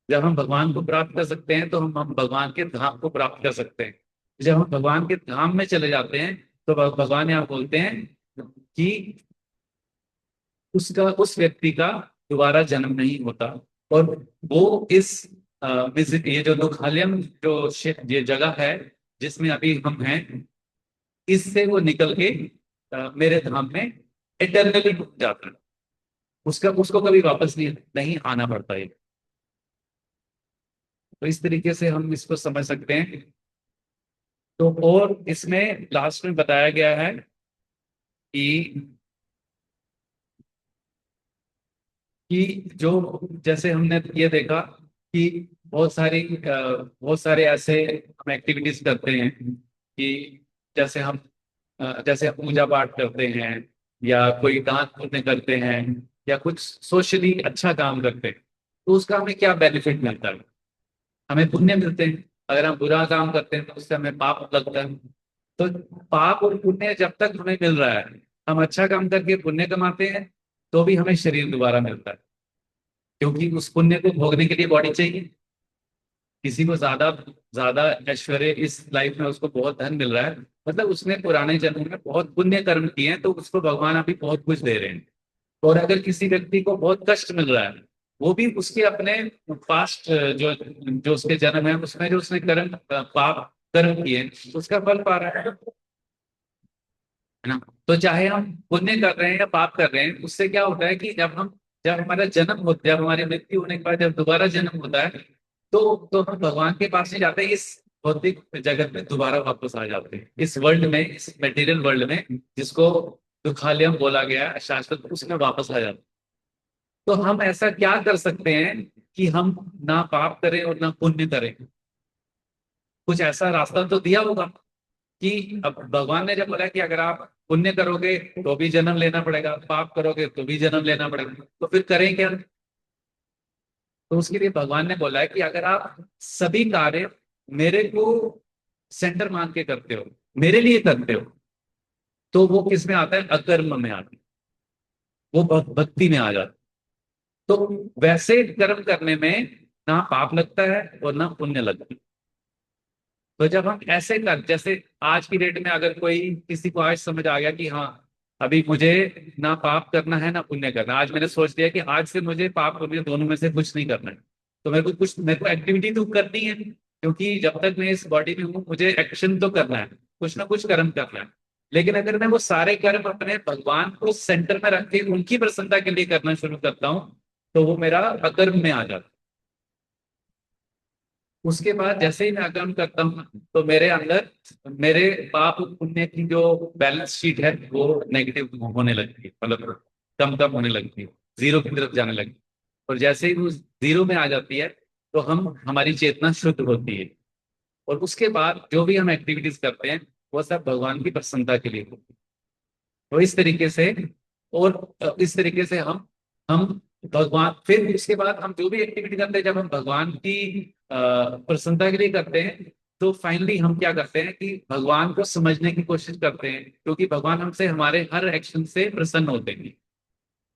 जब हम भगवान को प्राप्त कर सकते हैं तो हम भगवान के धाम को प्राप्त कर सकते हैं। जब हम भगवान के धाम में चले जाते हैं तो भगवान यहाँ बोलते हैं कि उस व्यक्ति का दोबारा जन्म नहीं होता। और वो ये जो दुखालयम ये जगह है जिसमें अभी हम हैं, इससे वो निकल के मेरे धाम में इटरनली जाता है। उसका उसको कभी वापस नहीं नहीं आना पड़ता है। तो इस तरीके से हम इसको समझ सकते हैं। तो और इसमें लास्ट में बताया गया है कि जो जैसे हमने ये देखा कि बहुत सारे ऐसे हम एक्टिविटीज करते हैं कि जैसे जैसे पूजा पाठ करते हैं, या कोई दान पुण्य करते हैं, या कुछ सोशली अच्छा काम करते हैं, तो उसका हमें क्या बेनिफिट मिलता है? हमें पुण्य मिलते हैं। अगर हम बुरा काम करते हैं तो उससे हमें पाप लगता है। तो पाप और पुण्य जब तक हमें मिल रहा है, हम अच्छा काम करके पुण्य कमाते हैं, तो भी हमें शरीर दोबारा मिलता है, क्योंकि उस पुण्य को भोगने के लिए बॉडी चाहिए। किसी को ज्यादा ज्यादा ऐश्वर्य इस लाइफ में, उसको बहुत धन मिल रहा है, मतलब उसने पुराने जन्म में बहुत पुण्य कर्म किए हैं, तो उसको भगवान अभी बहुत कुछ दे रहे हैं। और अगर किसी व्यक्ति को बहुत कष्ट मिल रहा है, वो भी उसके अपने पास्ट जो जो उसके जन्म है उसमें जो उसने पाप कर्म किए तो उसका फल पा रहा है ना। तो चाहे हम पुण्य कर रहे हैं या पाप कर रहे हैं, उससे क्या होता है कि जब हमारा जन्म होता है, जब हमारी मृत्यु होने के बाद जब दोबारा जन्म होता है, तो हम भगवान के पास नहीं जाते, इस भौतिक जगत में दोबारा वापस आ जाते हैं, इस वर्ल्ड में, इस मटेरियल वर्ल्ड में, जिसको दुखालयम बोला गया है शाश्वत, उसमें वापस आ जाते हैं। तो हम ऐसा क्या कर सकते हैं कि हम ना पाप करें और ना पुण्य करें? कुछ ऐसा रास्ता तो दिया होगा कि अब भगवान ने जब बोला कि अगर आप पुण्य करोगे तो भी जन्म लेना पड़ेगा, पाप करोगे तो भी जन्म लेना पड़ेगा, तो फिर करें क्या? तो उसके लिए भगवान ने बोला है कि अगर आप सभी कार्य मेरे को सेंटर मान के करते हो, मेरे लिए करते हो, तो वो किस में आता है? अकर्म में आता है। वो भक्ति में आ जाता है। तो वैसे कर्म करने में ना पाप लगता है और ना पुण्य लगता है। तो जब हम ऐसे कर, जैसे आज की डेट में अगर कोई किसी को आज समझ आ गया कि हाँ, अभी मुझे ना पाप करना है ना पुण्य करना है, आज मैंने सोच लिया कि आज से मुझे पाप पुण्य दोनों में से कुछ नहीं करना है, तो मेरे को एक्टिविटी तो करनी है, क्योंकि जब तक मैं इस बॉडी में हूँ मुझे एक्शन तो करना है, कुछ ना कुछ कर्म करना है। लेकिन अगर मैं वो सारे कर्म अपने भगवान को सेंटर में रख के उनकी प्रसन्नता के लिए करना शुरू करता हूँ, तो वो मेरा अकर्म में आ जाता है। उसके बाद जैसे ही मैं अकर्म करता हूँ, तो मेरे अंदर मेरे पाप और पुण्य की जो बैलेंस शीट है वो नेगेटिव होने लगती है, मतलब कम कम होने लगती है, जीरो की तरफ जाने लगती है। और जैसे ही वो जीरो में आ जाती है, तो हम हमारी चेतना शुद्ध होती है। और उसके बाद जो भी हम एक्टिविटीज करते हैं, वो सब भगवान की प्रसन्नता के लिए होती है। तो इस तरीके से, और इस तरीके से हम भगवान, फिर उसके बाद हम जो भी एक्टिविटी करते हैं, जब हम भगवान की प्रसन्नता के लिए करते हैं, तो फाइनली हम क्या करते हैं कि भगवान को समझने की कोशिश करते हैं, क्योंकि भगवान हमसे हमारे हर एक्शन से प्रसन्न होते हैं।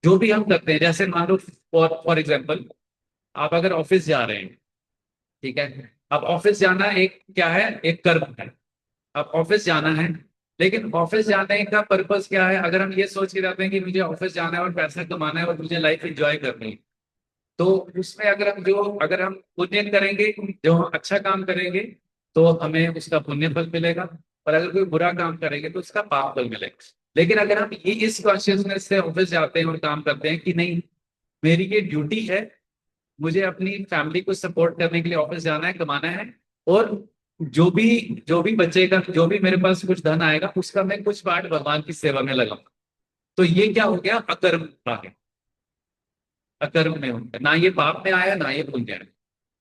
जो भी हम करते हैं, जैसे मान लो फॉर एग्जाम्पल, आप अगर ऑफिस जा रहे हैं, ठीक है, अब ऑफिस जाना एक क्या है? एक कर्म है। अब ऑफिस जाना है, लेकिन ऑफिस जाने का पर्पस क्या है? अगर हम ये सोच के जाते हैं कि मुझे ऑफिस जाना है और पैसा कमाना है और मुझे लाइफ एंजॉय करनी है, तो उसमें अगर हम पुण्य करेंगे, जो हम अच्छा काम करेंगे, तो हमें उसका पुण्य फल मिलेगा। और अगर कोई बुरा काम करेंगे तो उसका पाप फल मिलेगा। लेकिन अगर हम ये इस कॉन्शियसनेस से ऑफिस जाते हैं और काम करते हैं कि नहीं, मेरी ये ड्यूटी है, मुझे अपनी फैमिली को सपोर्ट करने के लिए ऑफिस जाना है, कमाना है, और जो भी जो भी बचेगा, जो भी मेरे पास कुछ धन आएगा, उसका मैं कुछ पार्ट भगवान की सेवा में लगाऊंगा। तो ये क्या हो गया? अकर्म आ गया। अकर्म में हो गया, ना ये पाप में आया ना ये पुण्य है।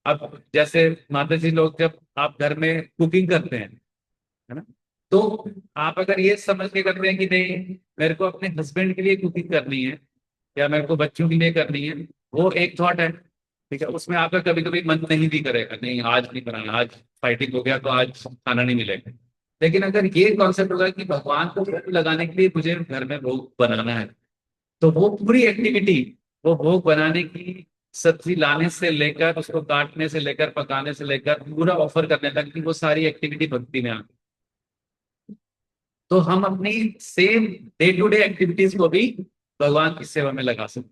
अब जैसे माता जी लोग, जब आप घर में कुकिंग करते हैं, है ना, तो आप अगर ये समझ के करते हैं कि नहीं, मेरे को अपने हस्बैंड के लिए कुकिंग करनी है, या मेरे को बच्चों के लिए करनी है, वो एक थॉट है, ठीक है, उसमें आपका कभी कभी मन नहीं भी करेगा, नहीं आज नहीं बनाना, आज फाइटिंग हो गया तो आज खाना नहीं मिलेगा। लेकिन अगर ये कॉन्सेप्ट होगा कि भगवान को भोग लगाने के लिए मुझे घर में भोग बनाना है, तो वो पूरी एक्टिविटी, वो भोग बनाने की, सब्जी लाने से लेकर उसको काटने से लेकर पकाने से लेकर पूरा ऑफर करने तक की, वो सारी एक्टिविटी भक्ति में आ। तो हम अपनी same day to day activities को भी भगवान की सेवा में लगा सकते।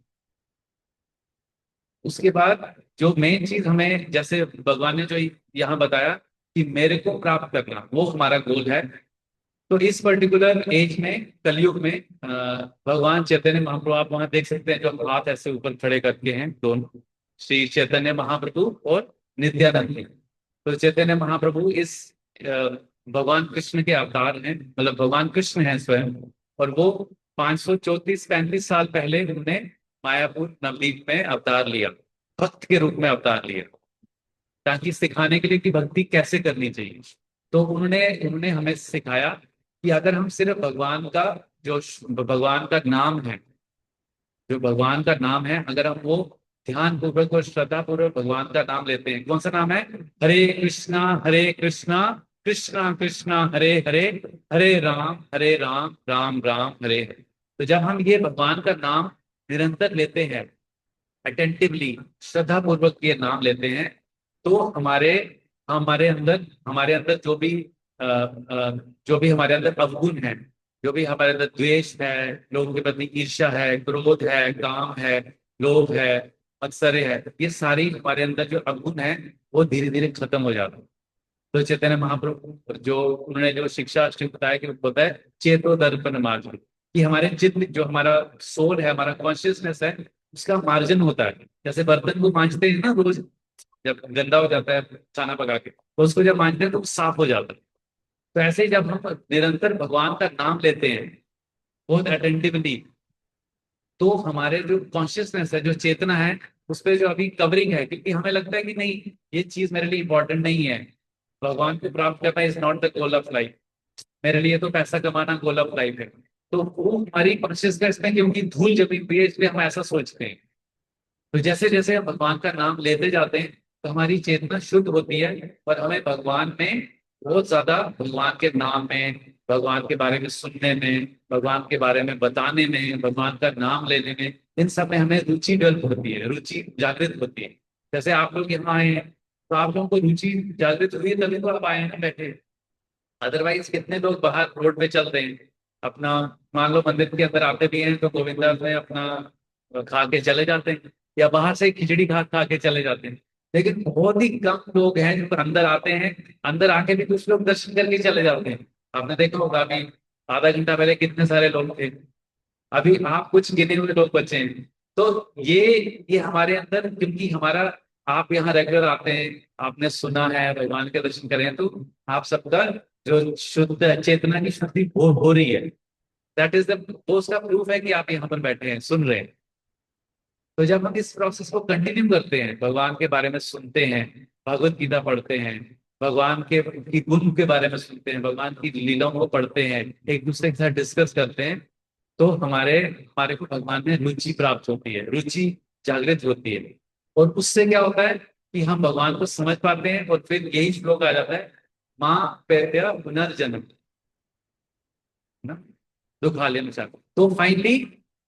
उसके बाद जो मेन चीज हमें, जैसे भगवान ने जो यहाँ बताया कि मेरे को प्राप्त करना, वो हमारा गोल है। तो इस पर्टिकुलर एज में, कलयुग में, भगवान चैतन्य महाप्रभु, आप वहां देख सकते हैं, जो हाथ ऐसे ऊपर खड़े करके हैं दोनों, श्री चैतन्य महाप्रभु और नित्यानंद जी। तो चैतन्य महाप्रभु इस भगवान कृष्ण के अवतार हैं, मतलब भगवान कृष्ण हैं स्वयं। और वो 534-35 साल पहले उन्होंने मायापुर नवद्वीप में अवतार लिया, भक्त के रूप में अवतार लिया, ताकि सिखाने के लिए कि भक्ति कैसे करनी चाहिए। तो उन्होंने उन्होंने हमें सिखाया कि अगर हम सिर्फ भगवान का, जो भगवान का नाम है, जो भगवान का नाम है, अगर हम वो ध्यान पूर्वक और श्रद्धा पूर्वक भगवान का नाम लेते हैं, कौन सा नाम है? हरे कृष्णा कृष्णा कृष्णा हरे हरे, हरे राम राम राम हरे हरे। तो जब हम ये भगवान का नाम निरंतर लेते हैं, अटेंटिवली, श्रद्धा पूर्वक ये नाम लेते हैं, तो हमारे अंदर जो भी हमारे अंदर अवगुण है, जो भी हमारे अंदर द्वेष है, लोगों के प्रति ईर्ष्या है, क्रोध है, काम है, लोभ है, मत्सर्य है, ये सारी हमारे अंदर जो अवगुण है, वो धीरे धीरे खत्म हो जाता है। तो चैतन्य महाप्रभु जो उन्होंने जो शिक्षा बताया कि होता है चेतो दर्पण मार्जन, कि हमारे चित्त, जो हमारा सोल है, हमारा कॉन्शियसनेस है, उसका मार्जन होता है। जैसे बर्तन को मांजते हैं ना रोज, जब गंदा हो जाता है खाना पका के, तो उसको जब मांजते हैं तो वो साफ हो जाता है। तो ऐसे ही जब हम निरंतर भगवान का नाम लेते हैं बहुत अटेंटिवली, तो हमारे जो कॉन्शियसनेस है, जो चेतना है, उस पर जो अभी कवरिंग है, क्योंकि हमें लगता है कि नहीं, ये चीज मेरे लिए इंपॉर्टेंट नहीं है, भगवान को प्राप्त करना is not the goal of life, मेरे लिए तो पैसा कमाना गोल ऑफ लाइफ है। तो वो हमारी कॉन्शियसनेस में, क्योंकि धूल जमी हुई है, इसलिए हम ऐसा सोचते हैं। तो जैसे जैसे हम भगवान का नाम लेते जाते हैं, तो हमारी चेतना शुद्ध होती है, और हमें भगवान में बहुत ज्यादा, भगवान के नाम में, भगवान के बारे में सुनने में, भगवान के बारे में बताने में, भगवान का नाम लेने में, इन सब में हमें रुचि डेवलप होती है, रुचि जागृत होती है। जैसे आप लोग यहाँ आए हैं, तो आप लोगों को रुचि जागृत हुई है, तभी तो आप आए हैं बैठे। अदरवाइज कितने लोग बाहर रोड पे चल रहे हैं अपना, मान लो मंदिर के अंदर आते भी हैं तो गोविंदा में अपना खा के चले जाते हैं, या बाहर से खिचड़ी खा खा के चले जाते हैं। लेकिन बहुत ही कम लोग हैं जो अंदर आते हैं, अंदर आके भी कुछ लोग दर्शन करके चले जाते हैं। आपने देखा होगा, अभी आधा घंटा पहले कितने सारे लोग थे, अभी आप कुछ गिने हुए लोग बचे हैं। तो ये हमारे अंदर, क्योंकि हमारा, आप यहाँ रेगुलर आते हैं, आपने सुना है, भगवान के दर्शन करें, तो आप सबका जो शुद्ध चेतना की शुद्धि हो रही है, दैट इज द, वो उसका प्रूफ है कि आप यहाँ पर बैठे हैं, सुन रहे हैं। तो जब हम इस प्रोसेस को कंटिन्यू करते हैं, भगवान के बारे में सुनते हैं, भगवत गीता पढ़ते हैं, भगवान की गुण के बारे में सुनते हैं, भगवान की लीलाओं को पढ़ते हैं, एक दूसरे के साथ डिस्कस करते हैं, तो हमारे हमारे को भगवान में रुचि प्राप्त होती है, रुचि जागृत होती है। और उससे क्या होता है कि हम भगवान को समझ पाते हैं, और फिर यही श्लोक आ जाता है, माँ पैत्या पुनर्जन्म, ना, दुखालय में चाहते। तो फाइनली,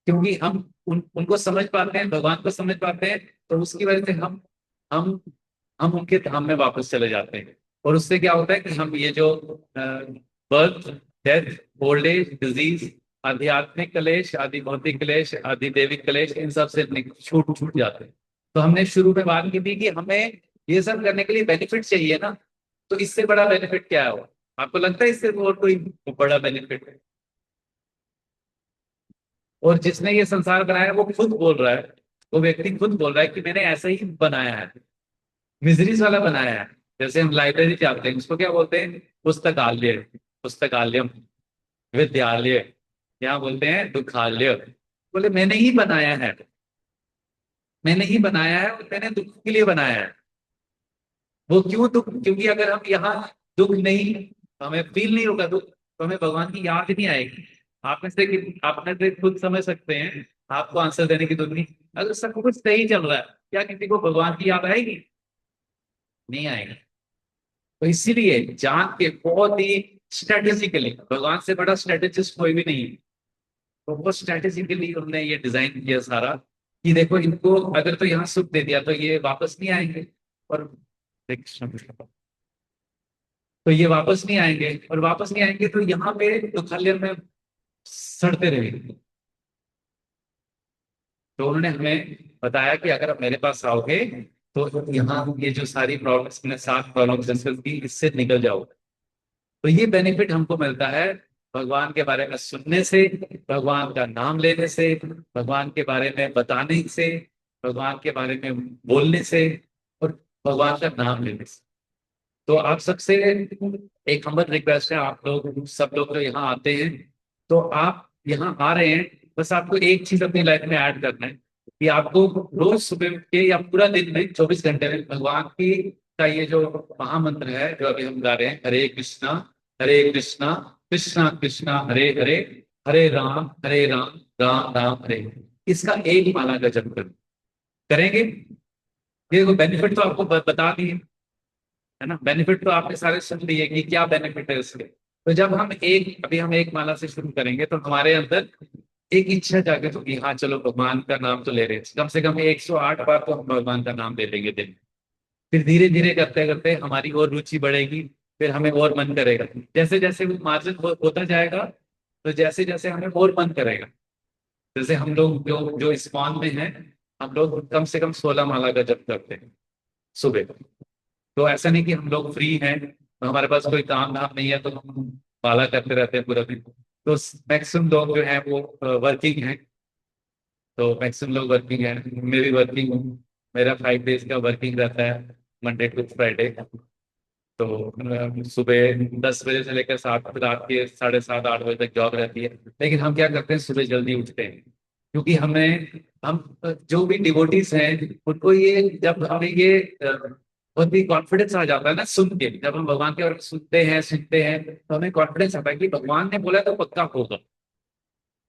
क्योंकि हम उनको समझ पाते हैं, भगवान को समझ पाते हैं, तो उसकी वजह से हम हम उनके धाम में वापस चले जाते हैं। और उससे क्या होता है कि हम ये जो birth, death, old age, disease, आध्यात्मिक क्लेश, आदि भौतिक क्लेश, आदि दैविक क्लेश, इन सब से छूट छूट जाते हैं। तो हमने शुरू में बात की थी कि हमें ये सब करने के लिए बेनिफिट चाहिए ना, तो इससे बड़ा बेनिफिट क्या है? आपको लगता है इससे और कोई बड़ा बेनिफिट है? और जिसने ये संसार बनाया वो खुद बोल रहा है, वो व्यक्ति खुद बोल रहा है कि मैंने ऐसा ही बनाया है, मिजरीज वाला बनाया है। जैसे हम लाइब्रेरी जाते हैं, उसको क्या बोलते हैं? पुस्तकालय, पुस्तकालयम, विद्यालय, यहाँ बोलते हैं दुखालय। बोले मैंने ही बनाया है, मैंने ही बनाया है, और मैंने दुख के लिए बनाया है। वो क्यों दुख? क्योंकि अगर हम यहाँ दुख नहीं, हमें फील नहीं होगा दुख, तो हमें भगवान की याद नहीं आएगी। आप में से खुद समझ सकते हैं, आपको आंसर देने की जरूरत नहीं। अगर सब कुछ सही चल रहा है, क्या किसी को भगवान की याद आएगी? नहीं आएगी। तो इसीलिए जान के बहुत ही स्ट्रेटेजिकली, भगवान से बड़ा स्ट्रेटेजिस्ट कोई भी नहीं है, तो बहुत स्ट्रेटेजिकली उन्होंने ये डिजाइन किया सारा, कि देखो इनको अगर तो यहाँ सुख दे दिया तो ये वापस नहीं आएंगे, और तो ये वापस नहीं आएंगे, और वापस नहीं आएंगे तो यहाँ पे दुखालय में सड़ते रहेंगे। तो उन्होंने हमें बताया कि अगर आप मेरे पास आओगे, तो यहाँ ये जो सारी प्रॉब्लम्स, मैंने 7 प्रॉब्लम्स डिस्कस की, इससे निकल जाओगे। तो ये बेनिफिट हमको मिलता है भगवान के बारे में सुनने से, भगवान का नाम लेने से, भगवान के बारे में बताने से, भगवान के बारे में बोलने से, और भगवान का नाम लेने से। तो आप सबसे एक हम्बल रिक्वेस्ट है, आप लोग सब लोग जो यहाँ आते हैं, तो आप यहाँ आ रहे हैं, बस आपको एक चीज अपनी लाइफ में ऐड करना है कि आपको रोज सुबह उठ के या पूरा दिन में 24 घंटे में भगवान की का ये जो महामंत्र है जो अभी हम गा रहे हैं, हरे कृष्णा कृष्णा कृष्णा हरे हरे, हरे राम राम राम हरे हरे, इसका एक माला का जप करेंगे। ये बेनिफिट तो आपको बता दिए, है ना। बेनिफिट तो आपने सारे सुन लिए कि क्या बेनिफिट है उसके। तो जब हम एक अभी हम एक माला से शुरू करेंगे तो हमारे अंदर एक इच्छा जागृत होगी, हाँ चलो भगवान का नाम तो ले रहे हैं, कम से कम 108 बार तो हम भगवान का नाम ले लेंगे दिन में। फिर धीरे धीरे करते करते हमारी और रुचि बढ़ेगी, फिर हमें और मन करेगा, जैसे जैसे वो मार्जिन होता जाएगा, तो जैसे जैसे हमें और मन करेगा। जैसे हम लोग जो जो इस्कॉन में हैं, हम लोग कम से कम 16 माला का जप करते हैं सुबह। तो ऐसा नहीं कि हम लोग फ्री हैं, तो हमारे पास कोई काम धाम नहीं है तो हम माला करते रहते हैं पूरा दिन। तो मैक्सिमम लोग जो है वो वर्किंग हैं। तो मैक्सिमम लोग वर्किंग है, मैं भी वर्किंग हूँ। मेरा 5 डेज का वर्किंग रहता है, मंडे टू फ्राइडे। तो सुबह 10 बजे से लेकर सात रात के 7:30 8 बजे तक जॉब रहती है। लेकिन हम क्या करते हैं, सुबह जल्दी उठते हैं, क्योंकि हम जो भी डिवोटीज हैं उनको ये जब हमें ये बहुत भी कॉन्फिडेंस आ जाता है ना सुन के, जब हम भगवान के बारे में सुनते हैं तो हमें कॉन्फिडेंस आता है कि भगवान ने बोला तो पक्का होगा।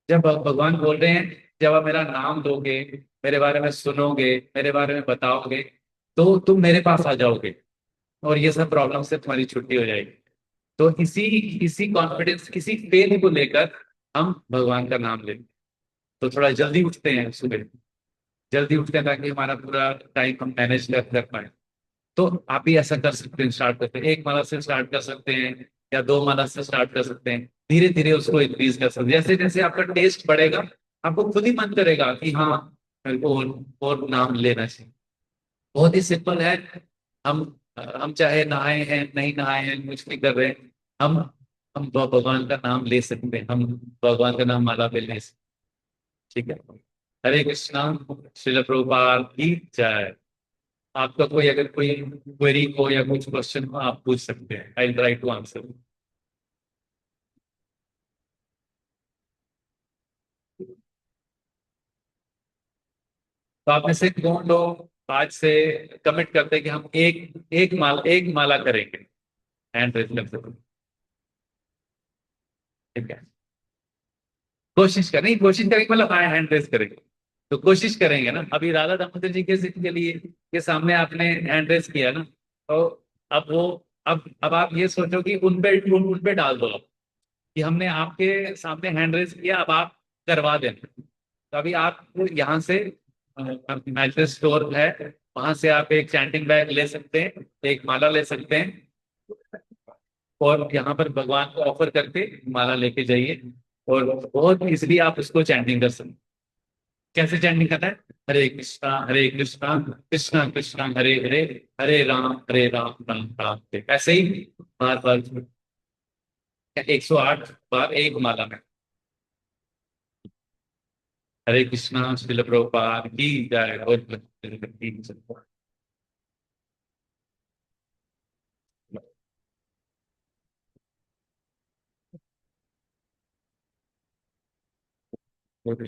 जब भगवान बोल रहे हैं, जब आप मेरा नाम लोगे, मेरे बारे में सुनोगे, मेरे बारे में बताओगे, तो तुम मेरे पास आ जाओगे और ये सब प्रॉब्लम से तुम्हारी छुट्टी हो जाएगी। तो इसी इसी कॉन्फिडेंस, इसी फेथ को लेकर हम भगवान का नाम लेते हैं। तो थोड़ा जल्दी उठते हैं सुबह, जल्दी उठते हैं ताकि हमारा पूरा टाइम हम मैनेज कर पाए। तो आप भी ऐसा कर सकते हैं, स्टार्ट करते हैं, एक माला से स्टार्ट कर सकते हैं या 2 माला से स्टार्ट कर सकते हैं, धीरे धीरे उसको इंक्रीज कर सकते हैं। जैसे जैसे आपका टेस्ट बढ़ेगा, आपको खुद ही मन करेगा कि हाँ मेरे को और नाम लेना चाहिए। बहुत ही सिंपल है। हम हम चाहे नहाए हैं नहीं नहाए हैं कुछ नहीं कर रहे हैं, हम हम भगवान का नाम ले सकते हैं, हम भगवान का नाम माला पे ले सकते हैं। ठीक है। हरे कृष्णा। श्रील प्रभुपाद की जय। आपका कोई अगर कोई क्वेरी हो या कुछ क्वेश्चन हो आप पूछ सकते हैं, आई ट्राई टू आंसर। तो आप में से कौन लोग आज से कमिट करते हैं कि हम एक माला करेंगे, हैंड रेज कर सकते हैं। ठीक है। कोशिश करेंगे मतलब हाँ हैंड रेज करेंगे। तो कोशिश करेंगे ना, अभी राधा दामोदर जी के जिक्र के लिए के सामने आपने हैंड रेज किया ना, तो अब वो अब आप ये सोचो कि उन पे डाल दो आप, कि हमने आपके सामने हैंड रेज किया, अब आप करवा देना। तो अभी आप यहाँ से मैजिक स्टोर है, वहां से आप एक चैंटिंग बैग ले सकते हैं, एक माला ले सकते हैं, और यहाँ पर भगवान को ऑफर करके माला लेके जाइए, और बहुत इजीली आप उसको चैंटिंग कर सकते हैं। कैसे चैंटिंग करना है? हरे कृष्णा कृष्णा कृष्णा हरे हरे, हरे राम राम राम हरे। ऐसे ही बार बार 108 बार एक माला में। हरे कृष्णा। श्रील प्रभुपाद की जय। और